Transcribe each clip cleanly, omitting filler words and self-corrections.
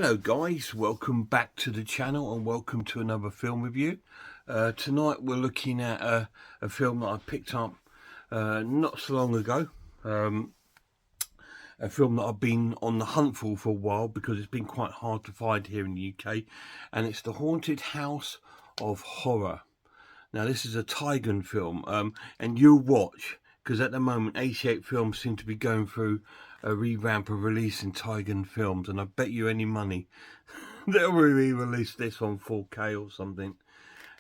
Hello guys, welcome back to the channel and welcome to another film review. Tonight we're looking at a film that I picked up not so long ago. A film that I've been on the hunt for a while because it's been quite hard to find here in the UK, and it's The Haunted House of Horror. Now this is a Tigan film, and you'll watch, because at the moment 88 films seem to be going through a revamp of releasing Tigan films, and I bet you any money they'll re-release this on 4K or something,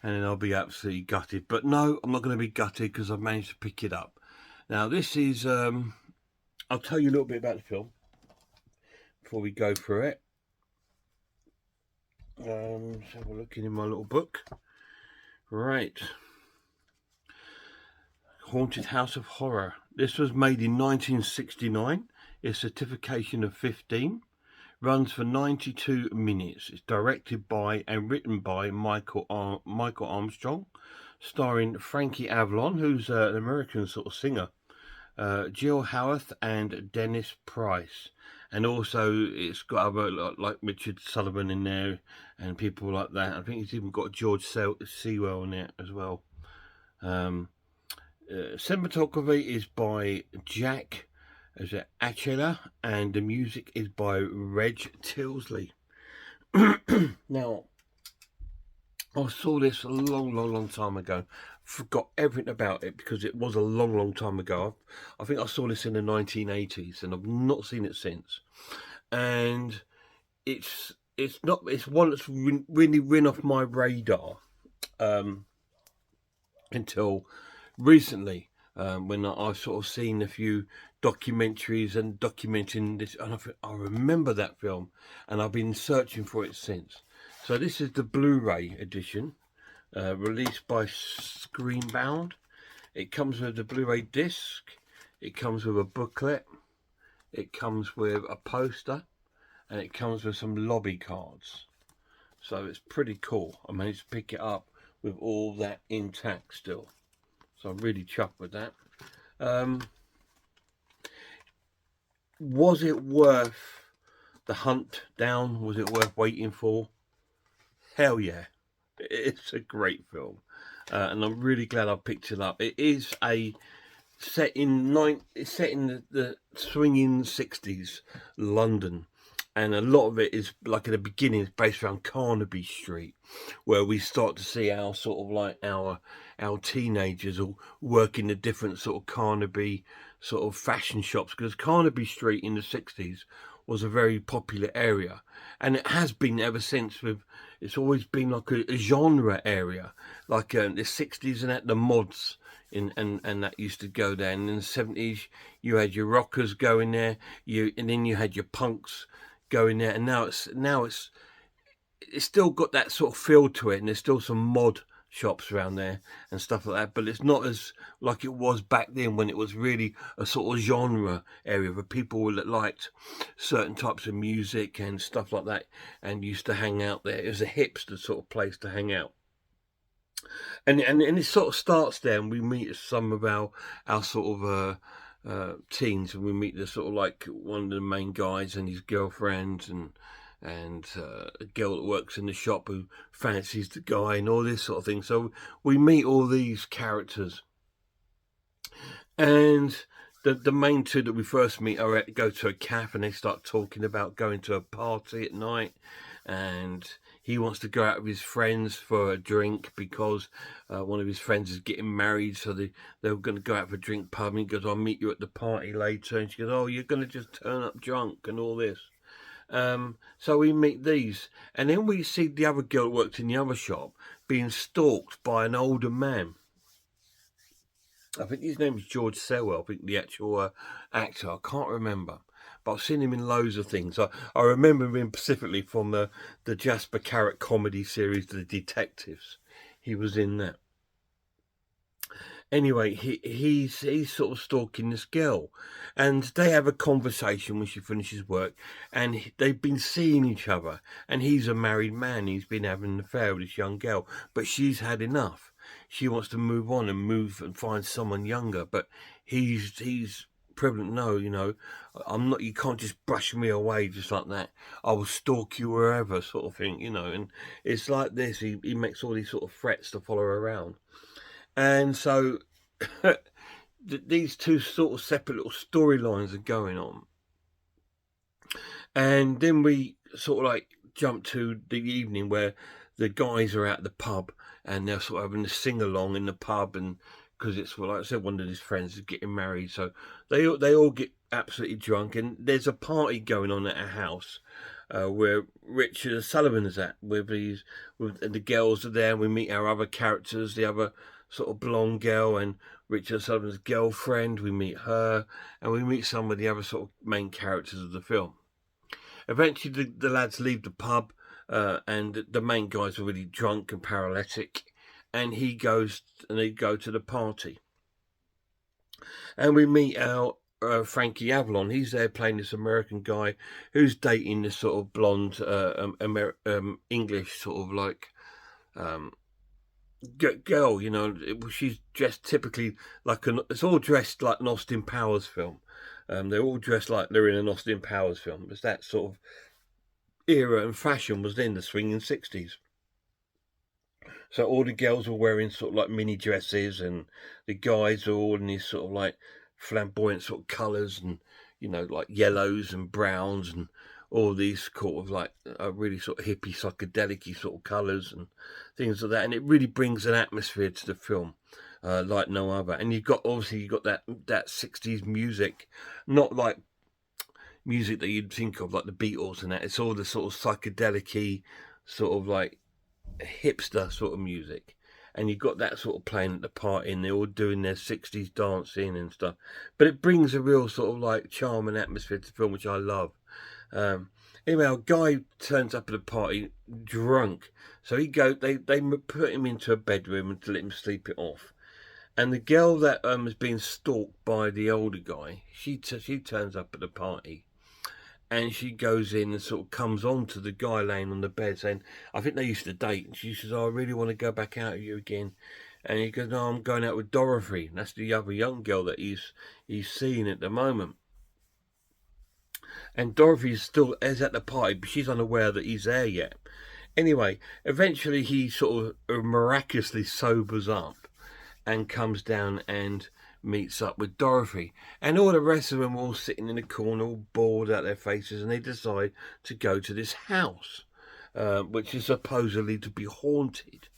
and then I'll be absolutely gutted. But no, I'm not going to be gutted because I've managed to pick it up. Now this is, I'll tell you a little bit about the film before we go through it. So we're looking in my little book. Right. Haunted House of Horror. This was made in 1969. Its certification of 15. Runs for 92 minutes. It's directed by and written by Michael Armstrong, starring Frankie Avalon, who's an American sort of singer, Jill Howarth and Dennis Price. And also it's got other like Richard Sullivan in there and people like that. I think it's even got George Sewell in it as well. Cinematography is by Jack Achela, and the music is by Reg Tilsley. Now, I saw this a long time ago. Forgot everything about it because it was a long time ago. I think I saw this in the 1980s, and I've not seen it since. And it's one that's really ran off my radar until recently, when I've sort of seen a few documentaries and documenting this, and I remember that film, and I've been searching for it since. So this is the Blu-ray edition, released by Screenbound. It comes with the Blu-ray disc, it comes with a booklet, it comes with a poster, and it comes with some lobby cards. So it's pretty cool. I managed to pick it up with all that intact still. So I'm really chuffed with that. Was it worth the hunt down? Was it worth waiting for? Hell yeah. It's a great film. And I'm really glad I picked it up. It is set in the swinging 60s London. And a lot of it is, like at the beginning, it's based around Carnaby Street, where we start to see our sort of like our teenagers all working the different sort of Carnaby sort of fashion shops, because Carnaby Street in the 60s was a very popular area, and it has been ever since. It's always been like a genre area, like in the 60s and at the mods. And that used to go there. And in the 70s, you had your rockers going there, and then you had your punks going there, and now it's still got that sort of feel to it, and there's still some mod shops around there and stuff like that, but it's not as like it was back then, when it was really a sort of genre area for people that liked certain types of music and stuff like that, and used to hang out there. It was a hipster sort of place to hang out. And it sort of starts there, and we meet some of our sort of teens, and we meet the sort of like one of the main guys and his girlfriend, and a girl that works in the shop who fancies the guy, and all this sort of thing. So we meet all these characters, and the main two that we first meet go to a cafe, and they start talking about going to a party at night, and he wants to go out with his friends for a drink because one of his friends is getting married, so they're going to go out for a drink pub, and he goes, I'll meet you at the party later, and she goes, oh, you're going to just turn up drunk and all this. So we meet these, and then we see the other girl that works in the other shop being stalked by an older man. I think his name is George Sewell, I think the actual actor. I can't remember, but I've seen him in loads of things. I remember him specifically from the Jasper Carrot comedy series, The Detectives. He was in that. Anyway, he's sort of stalking this girl, and they have a conversation when she finishes work, and they've been seeing each other, and he's a married man. He's been having an affair with this young girl, but she's had enough. She wants to move on and find someone younger, but he's prevalent. No, you know, I'm not. You can't just brush me away just like that. I will stalk you wherever, sort of thing, you know. And it's like this. He makes all these sort of threats to follow her around, and so these two sort of separate little storylines are going on, and then we sort of like jump to the evening where the guys are at the pub and they're sort of having a sing along in the pub, and because it's, well, like I said, one of his friends is getting married, so they all get absolutely drunk, and there's a party going on at a house where Richard Sullivan is at with the girls are there, and we meet our other characters, the other sort of blonde girl and Richard Sullivan's girlfriend. We meet her, and we meet some of the other sort of main characters of the film. Eventually, the lads leave the pub, and the main guy's already drunk and paralytic, and they go to the party. And we meet our Frankie Avalon. He's there playing this American guy who's dating this sort of blonde English sort of like girl, you know. She's dressed typically like it's all dressed like an Austin Powers film. They're all dressed like they're in an Austin Powers film. It's that sort of era and fashion was in the swinging 60s. So all the girls were wearing sort of like mini dresses, and the guys were all in these sort of like flamboyant sort of colours, and, you know, like yellows and browns and all these sort of like really sort of hippie, psychedelic-y sort of colours and things like that. And it really brings an atmosphere to the film like no other. And you've got that 60s music, not like music that you'd think of like the Beatles and that. It's all the sort of psychedelic-y sort of like hipster sort of music, and you've got that sort of playing at the party, and they're all doing their 60s dancing and stuff, but it brings a real sort of like charm and atmosphere to the film, which I love. Anyway, our guy turns up at the party drunk, so they put him into a bedroom and to let him sleep it off. And the girl that is being stalked by the older guy, she turns up at the party, and she goes in and sort of comes on to the guy laying on the bed saying, I think they used to date. And she says, oh, I really want to go back out with you again. And he goes, no, I'm going out with Dorothy. And that's the other young girl that he's seeing at the moment. And Dorothy is at the party, but she's unaware that he's there yet. Anyway, eventually he sort of miraculously sobers up and comes down and meets up with Dorothy, and all the rest of them are all sitting in a corner, all bored out their faces, and they decide to go to this house, which is supposedly to be haunted.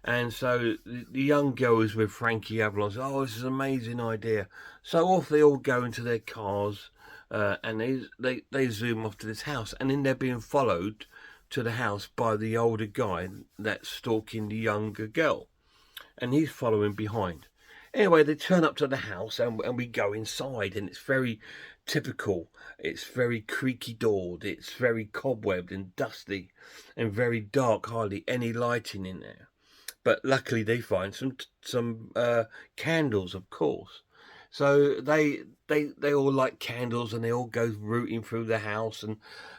And so the young girl is with Frankie Avalon says, oh, this is an amazing idea. So off they all go into their cars, and they zoom off to this house, and then they're being followed to the house by the older guy that's stalking the younger girl, and he's following behind. Anyway, they turn up to the house, and we go inside, and it's very typical. It's very creaky doored. It's very cobwebbed and dusty and very dark, hardly any lighting in there. But luckily they find some candles, of course. So they all light candles, and they all go rooting through the house. And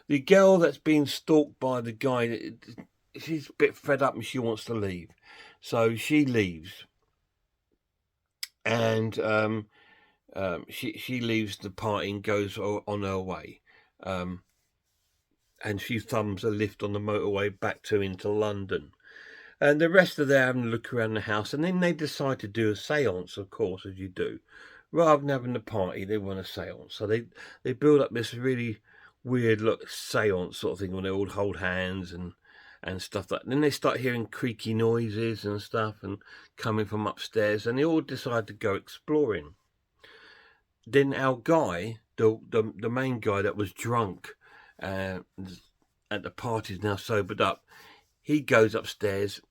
the girl that's being stalked by the guy, she's a bit fed up and she wants to leave. So she leaves. And she leaves the party and goes on her way, and she thumbs a lift on the motorway back into London. And the rest of them having a look around the house, and then they decide to do a séance, of course, as you do. Rather than having the party, they want a séance. So they build up this really weird look séance sort of thing, when they all hold hands and stuff like that. Then they start hearing creaky noises and stuff and coming from upstairs, and they all decide to go exploring. Then our guy, the main guy that was drunk at the party, is now sobered up. He goes upstairs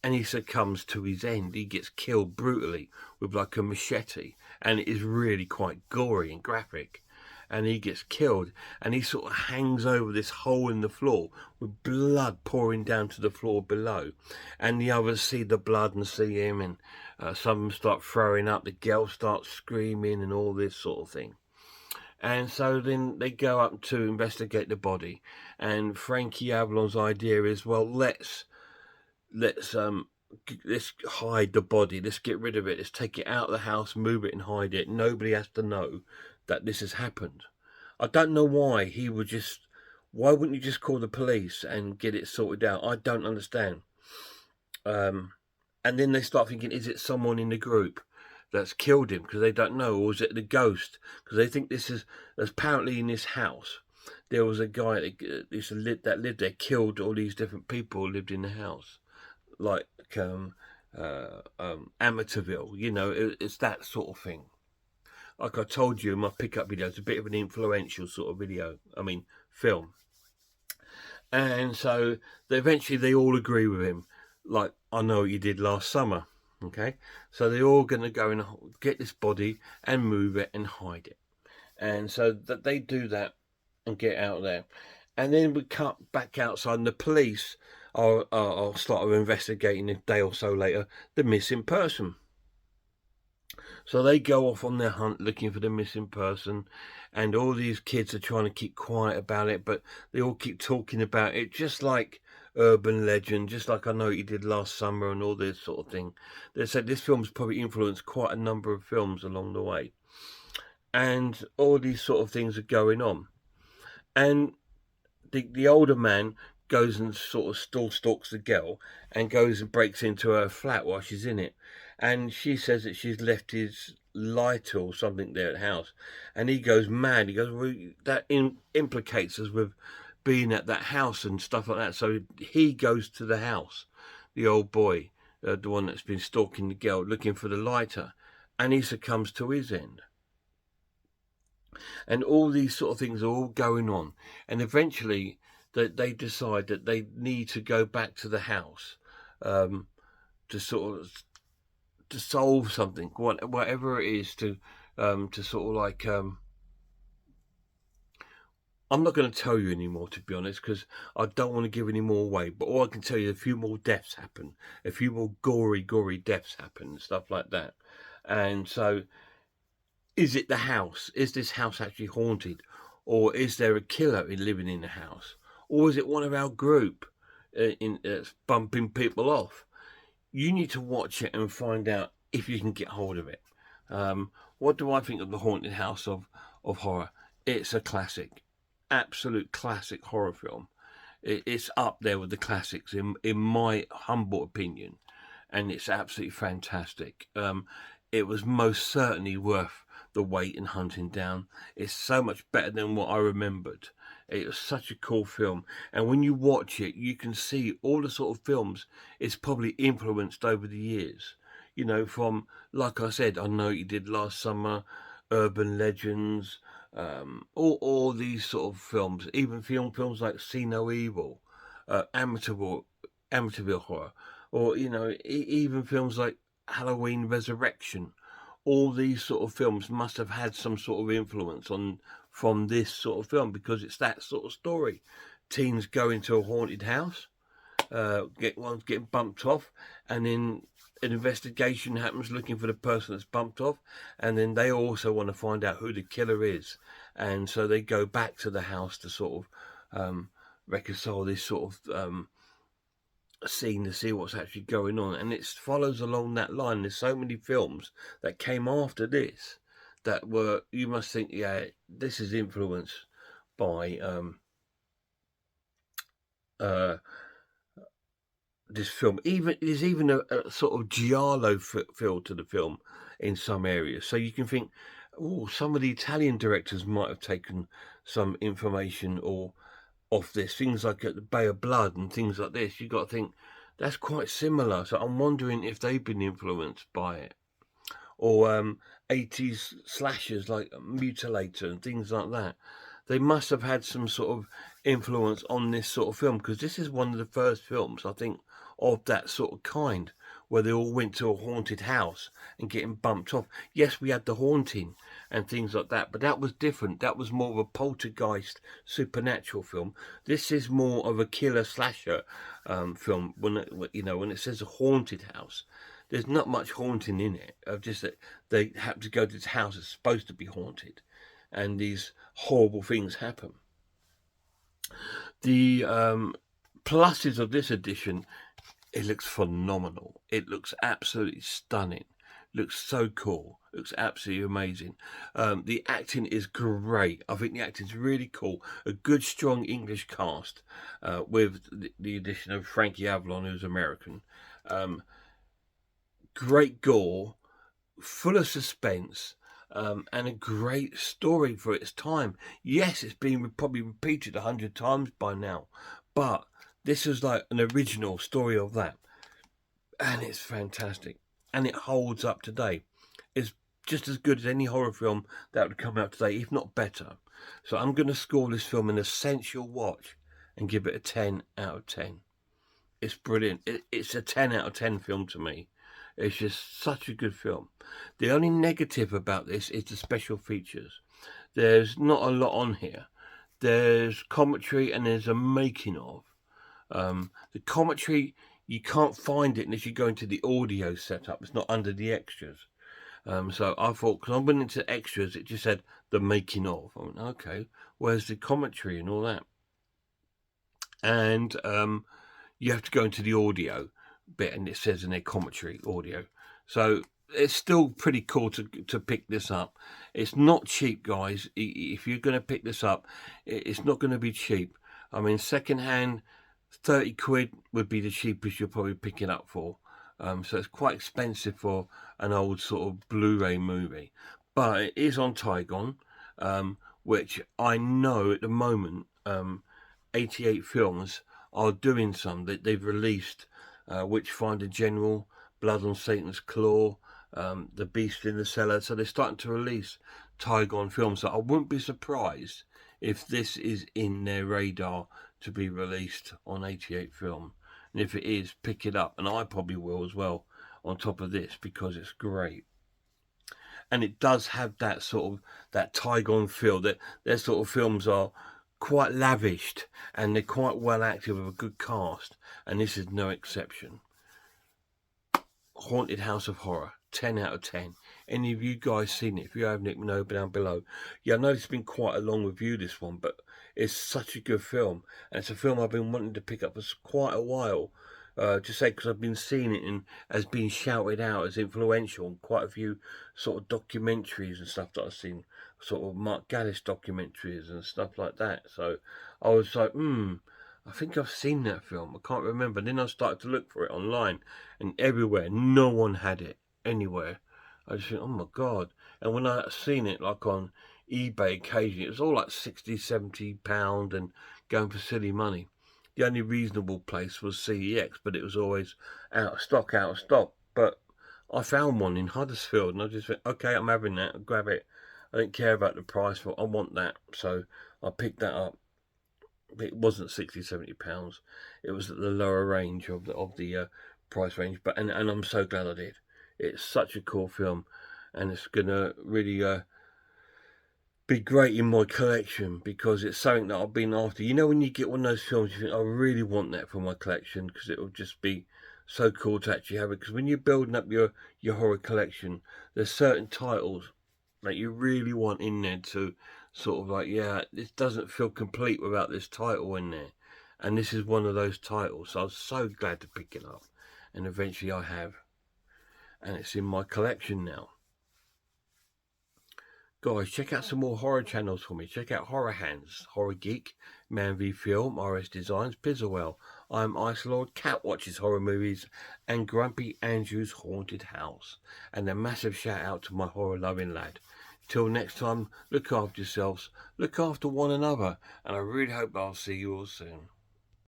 and he succumbs to his end. He gets killed brutally with like a machete, and it is really quite gory and graphic. And he gets killed, and he sort of hangs over this hole in the floor with blood pouring down to the floor below. And the others see the blood and see him, and some of them start throwing up. The girl starts screaming and all this sort of thing. And so then they go up to investigate the body. And Frankie Avalon's idea is, well, let's hide the body. Let's get rid of it. Let's take it out of the house, move it and hide it. Nobody has to know that this has happened. I don't know why he would just. Why wouldn't you just call the police and get it sorted out? I don't understand. And then they start thinking, is it someone in the group that's killed him because they don't know, or is it the ghost? Because they think this is apparently in this house. There was a guy that lived there, killed all these different people who lived in the house, like Amityville. You know, it's that sort of thing. Like I told you in my pickup video, it's a bit of an influential sort of video. I mean, film. And so eventually they all agree with him. Like, I know what you did last summer. Okay, so they're all going to go and get this body and move it and hide it. And so that they do that and get out there. And then we cut back outside, and the police are start investigating a day or so later the missing person. So they go off on their hunt looking for the missing person, and all these kids are trying to keep quiet about it, but they all keep talking about it, just like urban legend, just like I Know What You Did Last Summer and all this sort of thing. They said this film's probably influenced quite a number of films along the way. And all these sort of things are going on. And the older man goes and sort of still stalks the girl and goes and breaks into her flat while she's in it. And she says that she's left his lighter or something there at the house. And he goes mad. He goes, well, that implicates us with being at that house and stuff like that. So he goes to the house, the old boy, the one that's been stalking the girl, looking for the lighter. And he succumbs to his end. And all these sort of things are all going on. And eventually they decide that they need to go back to the house to sort of to solve something, whatever it is, to sort of like I'm not going to tell you anymore, to be honest, because I don't want to give any more away. But all I can tell you, a few more deaths happen, a few more gory deaths happen, and stuff like that. And so, is it the house? Is this house actually haunted, or is there a killer living in the house, or is it one of our group bumping people off? You need to watch it and find out if you can get hold of it. What do I think of The Haunted House of Horror? It's a classic, absolute classic horror film. It's up there with the classics in my humble opinion, and it's absolutely fantastic. It was most certainly worth the wait and hunting down. It's so much better than what I remembered. It was such a cool film, and when you watch it, you can see all the sort of films it's probably influenced over the years. You know, from, like I said, I Know What You Did Last Summer, urban legends, all these sort of films, even films like See No Evil, Amityville horror, or you know, even films like Halloween Resurrection. All these sort of films must have had some sort of influence from this sort of film, because it's that sort of story. Teens go into a haunted house, one's getting bumped off, and then an investigation happens looking for the person that's bumped off, and then they also want to find out who the killer is, and so they go back to the house to sort of reconcile this sort of scene to see what's actually going on. And it follows along that line. There's so many films that came after this that were, you must think, yeah, this is influenced by this film. There's even a sort of giallo feel to the film in some areas. So you can think, oh, some of the Italian directors might have taken some information or off this, things like the Bay of Blood and things like this. You got to think that's quite similar. So I'm wondering if they've been influenced by it, or 80s slashers like Mutilator and things like that. They must have had some sort of influence on this sort of film, because this is one of the first films, I think, of that sort of kind, where they all went to a haunted house and getting bumped off. Yes, we had The Haunting and things like that, but that was different. That was more of a poltergeist supernatural film. This is more of a killer slasher film. When it says a haunted house, there's not much haunting in it. Just that they have to go to this house that's supposed to be haunted, and these horrible things happen. The pluses of this edition: it looks phenomenal. It looks absolutely stunning. It looks so cool. Looks absolutely amazing. The acting is great. I think the acting's really cool. A good, strong English cast with the addition of Frankie Avalon, who's American. Great gore, full of suspense, and a great story for its time. Yes, it's been probably repeated 100 times by now, but this is like an original story of that, and it's fantastic, and it holds up today. It's just as good as any horror film that would come out today, if not better. So I'm going to score this film an essential watch and give it a 10 out of 10. It's brilliant. It's a 10 out of 10 film to me. It's just such a good film. The only negative about this is the special features. There's not a lot on here. There's commentary and there's a making of. The commentary, you can't find it unless you go into the audio setup. It's not under the extras. So I thought, because I went into extras, it just said the making of. I went, okay, where's the commentary and all that? And you have to go into the audio bit, and it says in their commentary audio. So it's still pretty cool to pick this up. It's not cheap, guys. If you're going to pick this up, it's not going to be cheap. I mean, secondhand, 30 quid would be the cheapest you'll probably pick it up for. So it's quite expensive for an old sort of Blu-ray movie. But it is on Tygon, which I know at the moment 88 Films are doing some that they've released, Witchfinder General, Blood on Satan's Claw, The Beast in the Cellar. So they're starting to release Tygon films. So I wouldn't be surprised if this is in their radar to be released on 88 Film. And if it is, pick it up. And I probably will as well on top of this, because it's great. And it does have that sort of, that Tygon feel, that their sort of films are quite lavished and they're quite well acted with a good cast, and this is no exception. Haunted House of Horror, 10 out of 10. Any of you guys seen it? If you haven't, let me know down below. Yeah, I know it's been quite a long review, this one, but it's such a good film, and it's a film I've been wanting to pick up for quite a while. To say, because I've been seeing it in as being shouted out as influential in quite a few sort of documentaries and stuff that I've seen, sort of Mark Gatiss documentaries and stuff like that. So I was like, I think I've seen that film. I can't remember. Then I started to look for it online, and everywhere, no one had it anywhere. I just think, oh my God. And when I seen it like on eBay occasionally, it was all like 60, 70 pound and going for silly money. The only reasonable place was CEX, but it was always out of stock. But I found one in Huddersfield, and I just went, okay, I'm having that. I'll grab it. I didn't care about the price, but I want that. So I picked that up. It wasn't 60, 70 pounds. It was at the lower range of the price range. But and I'm so glad I did. It's such a cool film, and it's gonna really be great in my collection, because it's something that I've been after. You know, when you get one of those films, you think, I really want that for my collection, because it will just be so cool to actually have it. Because when you're building up your horror collection, there's certain titles that you really want in there to sort of like, yeah, this doesn't feel complete without this title in there. And this is one of those titles. So I was so glad to pick it up, and eventually I have, and it's in my collection now. Guys, check out some more horror channels for me. Check out Horror Hands, Horror Geek, Man v Film, RS Designs, Pizzlewell. I'm Ice Lord, Cat Watches Horror Movies, and Grumpy Andrew's Haunted House. And a massive shout out to my horror loving lad. Till next time, look after yourselves, look after one another, and I really hope I'll see you all soon.